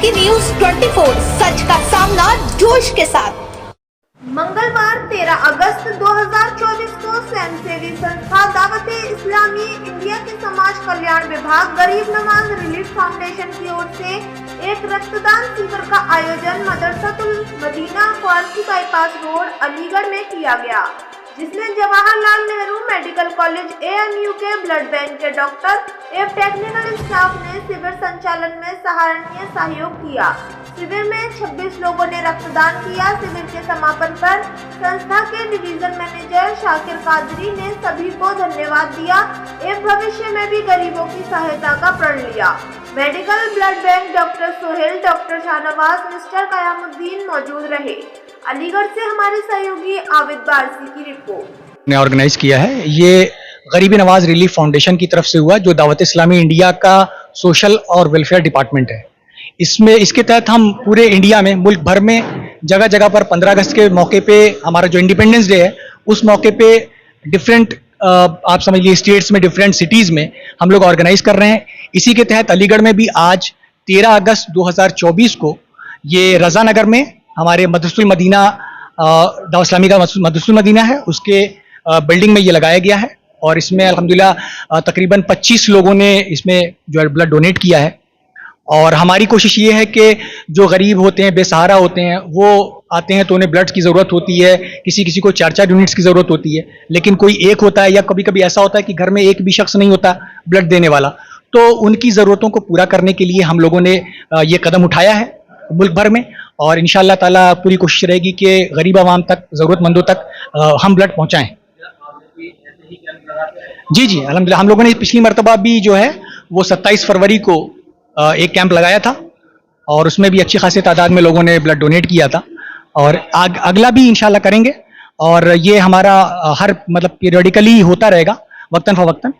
की न्यूज 24, सच का सामना जोश के साथ। मंगलवार 13 अगस्त 2024 को स्वयंसेवी संस्था दावते इस्लामी इंडिया के समाज कल्याण विभाग गरीब नवाज रिलीफ फाउंडेशन की ओर से एक रक्तदान शिविर का आयोजन मदरसातुल मदीना क्वार्सी बाईपास रोड अलीगढ़ में किया गया, जिसमें Jawaharlal Nehru medical college AMU के ब्लड बैंक के डॉक्टर एवं टेक्निकल स्टाफ ने शिविर संचालन में सराहनीय सहयोग किया। शिविर में 26 लोगों ने रक्तदान किया। शिविर के समापन पर संस्था के डिवीजन मैनेजर शाकिर कादरी ने सभी को धन्यवाद दिया एवं भविष्य में भी गरीबों की सहायता का प्रण लिया। Medical blood bank doctor Sohail, doctor Shahnawaz, mister Qayamuddin मौजूद रहे। अलीगढ़ से हमारे सहयोगी आबिद बारसी की रिपोर्ट। ने ऑर्गेनाइज किया है, ये गरीब नवाज रिलीफ फाउंडेशन की तरफ से हुआ, जो दावत इस्लामी इंडिया का सोशल और वेलफेयर डिपार्टमेंट है। इसके तहत हम पूरे इंडिया में, मुल्क भर में जगह जगह पर 15 अगस्त के मौके पे, हमारा जो इंडिपेंडेंस डे है उस मौके पे डिफरेंट आप समझ लीजिए स्टेट्स में, डिफरेंट सिटीज़ में हम लोग ऑर्गेनाइज कर रहे हैं। इसी के तहत अलीगढ़ में भी आज 13 अगस्त 2024 को ये रज़ा नगर में हमारे मदरसतुल मदीना, दावत इस्लामी का मदरसतुल मदीना है, उसके बिल्डिंग में ये लगाया गया है। और इसमें अल्हम्दुलिल्लाह तकरीबन 25 लोगों ने इसमें जो है ब्लड डोनेट किया है। और हमारी कोशिश ये है कि जो गरीब होते हैं, बेसहारा होते हैं, वो आते हैं तो उन्हें ब्लड की ज़रूरत होती है, किसी को 4-4 यूनिट्स की ज़रूरत होती है, लेकिन कोई एक होता है, या कभी कभी ऐसा होता है कि घर में एक भी शख्स नहीं होता ब्लड देने वाला। तो उनकी ज़रूरतों को पूरा करने के लिए हम लोगों ने ये कदम उठाया है मुल्क भर में, और इंशाअल्लाह ताला पूरी कोशिश रहेगी कि गरीब आवाम तक, ज़रूरतमंदों तक हम ब्लड पहुँचाएँ। जी अल्हम्दुलिल्लाह, हम लोगों ने पिछली मरतबा भी जो है वो 27 फरवरी को एक कैंप लगाया था, और उसमें भी अच्छी खासी तादाद में लोगों ने ब्लड डोनेट किया था, और अगला भी इंशाल्लाह करेंगे। और ये हमारा हर पीरियडिकली होता रहेगा, वक्तन फ़वक्तन,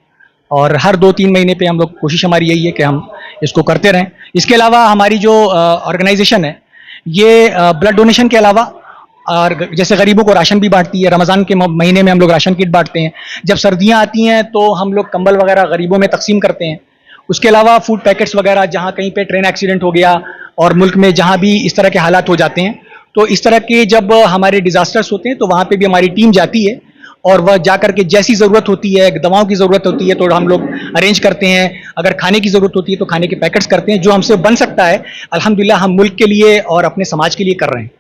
और हर 2-3 महीने पे हम लोग, कोशिश हमारी यही है कि हम इसको करते रहें। इसके अलावा हमारी जो ऑर्गेनाइजेशन है, ये ब्लड डोनेशन के अलावा और जैसे गरीबों को राशन भी बांटती है। रमज़ान के महीने में हम लोग राशन किट बांटते हैं। जब सर्दियां आती हैं तो हम लोग कंबल वगैरह गरीबों में तकसीम करते हैं। उसके अलावा फूड पैकेट्स वगैरह, जहाँ कहीं पे ट्रेन एक्सीडेंट हो गया और मुल्क में जहाँ भी इस तरह के हालात हो जाते हैं, तो इस तरह के जब हमारे डिज़ास्टर्स होते हैं तो वहाँ पे भी हमारी टीम जाती है, और वह जा करके जैसी ज़रूरत होती है, दवाओं की ज़रूरत होती है तो हम लोग अरेंज करते हैं। अगर खाने की ज़रूरत होती है तो खाने के पैकेट्स करते हैं, जो हमसे बन सकता है अल्हम्दुलिल्लाह हम मुल्क के लिए और अपने समाज के लिए कर रहे हैं।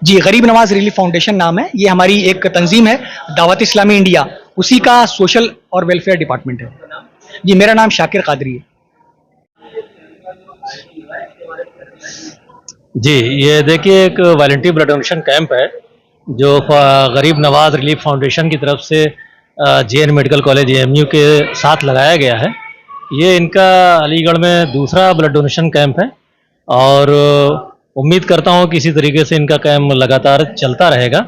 जी, गरीब नवाज रिलीफ फाउंडेशन नाम है। ये हमारी एक तंजीम है, दावत इस्लामी इंडिया, उसी का सोशल और वेलफेयर डिपार्टमेंट है। जी, मेरा नाम शाकिर कादरी है। जी, ये देखिए एक वॉलंटियर ब्लड डोनेशन कैंप है जो गरीब नवाज रिलीफ फाउंडेशन की तरफ से JN मेडिकल कॉलेज AMU के साथ लगाया गया है। ये इनका अलीगढ़ में दूसरा ब्लड डोनेशन कैंप है, और उम्मीद करता हूँ कि इसी तरीके से इनका कैंप लगातार चलता रहेगा।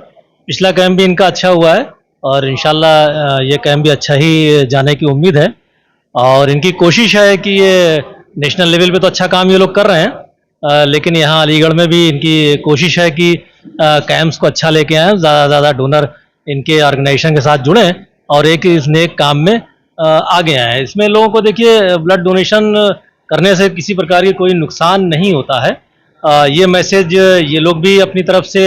पिछला कैंप भी इनका अच्छा हुआ है, और इंशाल्लाह ये कैंप भी अच्छा ही जाने की उम्मीद है। और इनकी कोशिश है कि ये नेशनल लेवल पे तो अच्छा काम ये लोग कर रहे हैं, लेकिन यहाँ अलीगढ़ में भी इनकी कोशिश है कि कैंप्स को अच्छा लेके आएँ, ज़्यादा से ज़्यादा डोनर इनके ऑर्गेनाइजेशन के साथ जुड़ें और एक इस नेक काम में आगे आएँ। इसमें लोगों को देखिए ब्लड डोनेशन करने से किसी प्रकार की कोई नुकसान नहीं होता है। ये मैसेज ये लोग भी अपनी तरफ से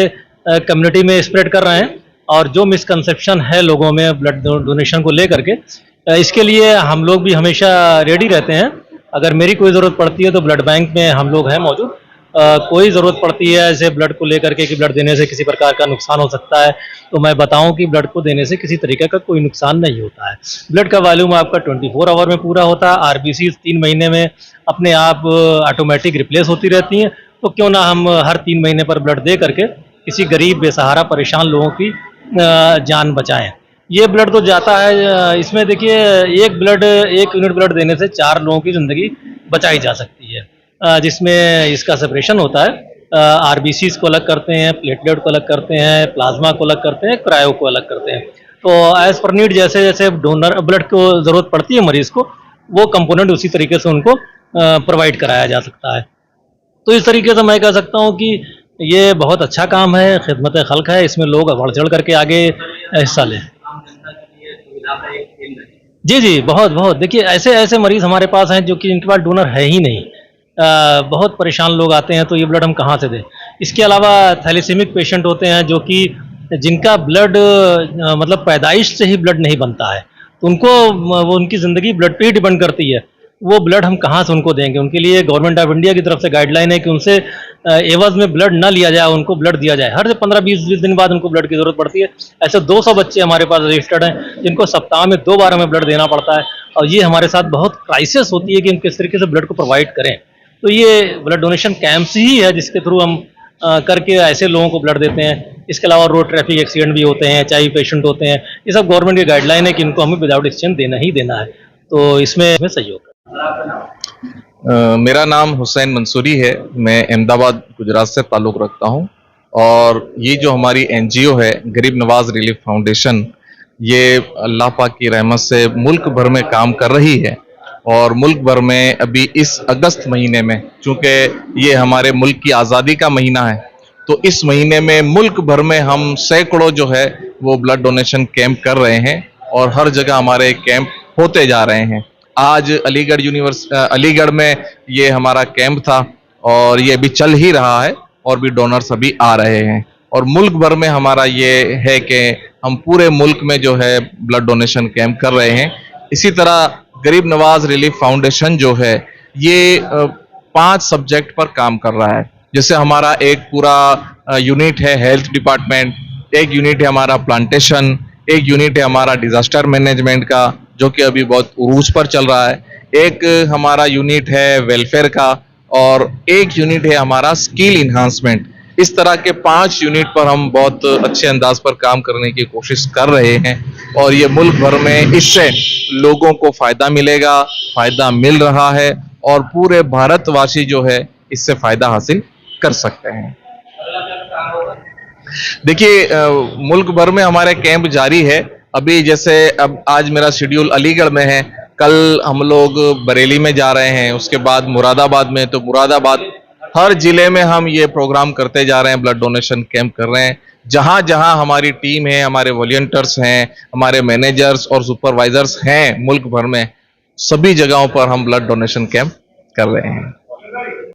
कम्युनिटी में स्प्रेड कर रहे हैं, और जो मिसकंसेप्शन है लोगों में ब्लड डोनेशन को लेकर के, इसके लिए हम लोग भी हमेशा रेडी रहते हैं। अगर मेरी कोई ज़रूरत पड़ती है तो ब्लड बैंक में हम लोग हैं मौजूद। कोई ज़रूरत पड़ती है ऐसे ब्लड को लेकर के कि ब्लड देने से किसी प्रकार का नुकसान हो सकता है, तो मैं बताऊं कि ब्लड को देने से किसी तरीके का कोई नुकसान नहीं होता है। ब्लड का वॉल्यूम आपका 24 आवर में पूरा होता है। RBCs 3 महीने में अपने आप ऑटोमेटिक रिप्लेस होती रहती हैं, तो क्यों ना हम हर 3 महीने पर ब्लड दे करके किसी गरीब, बेसहारा, परेशान लोगों की जान बचाएं। ये ब्लड तो जाता है, इसमें देखिए एक यूनिट ब्लड देने से 4 लोगों की ज़िंदगी बचाई जा सकती है, जिसमें इसका सेपरेशन होता है। RBCs को अलग करते हैं, प्लेटलेट को अलग करते हैं, प्लाज्मा को अलग करते हैं, क्रायो को अलग करते हैं। तो एज़ पर नीड जैसे जैसे डोनर ब्लड को ज़रूरत पड़ती है मरीज़ को, वो कंपोनेंट उसी तरीके से उनको प्रोवाइड कराया जा सकता है। तो इस तरीके से मैं कह सकता हूँ कि ये बहुत अच्छा काम है, खिदमत खल्क है। इसमें लोग बढ़ चढ़ करके आगे हिस्सा लें। जी जी, बहुत बहुत देखिए, ऐसे ऐसे मरीज हमारे पास हैं जो कि जिनके पास डोनर है ही नहीं। बहुत परेशान लोग आते हैं, तो ये ब्लड हम कहाँ से दें। इसके अलावा थैलेसीमिक पेशेंट होते हैं जो कि जिनका ब्लड मतलब पैदाइश से ही ब्लड नहीं बनता है, तो उनको वो उनकी ज़िंदगी ब्लड पे ही डिपेंड करती है। वो ब्लड हम कहाँ से उनको देंगे। उनके लिए गवर्नमेंट ऑफ इंडिया की तरफ से गाइडलाइन है कि उनसे एवज में ब्लड ना लिया जाए, उनको ब्लड दिया जाए। हर 15-20 दिन बाद उनको ब्लड की ज़रूरत पड़ती है। ऐसे 200 बच्चे हमारे पास रजिस्टर्ड हैं जिनको सप्ताह में 2 बार हमें ब्लड देना पड़ता है, और ये हमारे साथ बहुत क्राइसिस होती है कि हम किस तरीके से ब्लड को प्रोवाइड करें। तो ये ब्लड डोनेशन कैंप्स ही है जिसके थ्रू हम करके ऐसे लोगों को ब्लड देते हैं। इसके अलावा रोड ट्रैफिक एक्सीडेंट भी होते हैं, HIV पेशेंट होते हैं, ये सब गवर्नमेंट की गाइडलाइन है कि इनको हमें विदाउट एक्सचेंज देना ही देना है। तो इसमें हमें सहयोग मेरा नाम हुसैन मंसूरी है। मैं अहमदाबाद गुजरात से ताल्लुक़ रखता हूं, और ये जो हमारी NGO है गरीब नवाज रिलीफ फाउंडेशन, ये अल्लाह पाक की रहमत से मुल्क भर में काम कर रही है। और मुल्क भर में अभी इस अगस्त महीने में, चूँकि ये हमारे मुल्क की आज़ादी का महीना है, तो इस महीने में मुल्क भर में हम सैकड़ों जो है वो ब्लड डोनेशन कैंप कर रहे हैं, और हर जगह हमारे कैंप होते जा रहे हैं। आज अलीगढ़ में ये हमारा कैंप था, और ये अभी चल ही रहा है, और भी डोनर्स अभी आ रहे हैं। और मुल्क भर में हमारा ये है कि हम पूरे मुल्क में जो है ब्लड डोनेशन कैंप कर रहे हैं। इसी तरह गरीब नवाज रिलीफ फाउंडेशन जो है ये 5 सब्जेक्ट पर काम कर रहा है। जैसे हमारा एक पूरा यूनिट है हेल्थ डिपार्टमेंट, एक यूनिट है हमारा प्लांटेशन, एक यूनिट है हमारा डिजास्टर मैनेजमेंट का जो कि अभी बहुत उरूज पर चल रहा है, एक हमारा यूनिट है वेलफेयर का, और एक यूनिट है हमारा स्किल इन्हांसमेंट। इस तरह के 5 यूनिट पर हम बहुत अच्छे अंदाज पर काम करने की कोशिश कर रहे हैं, और ये मुल्क भर में इससे लोगों को फ़ायदा मिलेगा, फ़ायदा मिल रहा है, और पूरे भारतवासी जो है इससे फ़ायदा हासिल कर सकते हैं। देखिए, मुल्क भर में हमारे कैंप जारी है। अभी जैसे अब आज मेरा शेड्यूल अलीगढ़ में है, कल हम लोग बरेली में जा रहे हैं, उसके बाद मुरादाबाद में, तो मुरादाबाद हर जिले में हम ये प्रोग्राम करते जा रहे हैं, ब्लड डोनेशन कैंप कर रहे हैं। जहां जहां हमारी टीम है, हमारे वॉलंटियर्स हैं, हमारे मैनेजर्स और सुपरवाइजर्स हैं मुल्क भर में, सभी जगहों पर हम ब्लड डोनेशन कैंप कर रहे हैं।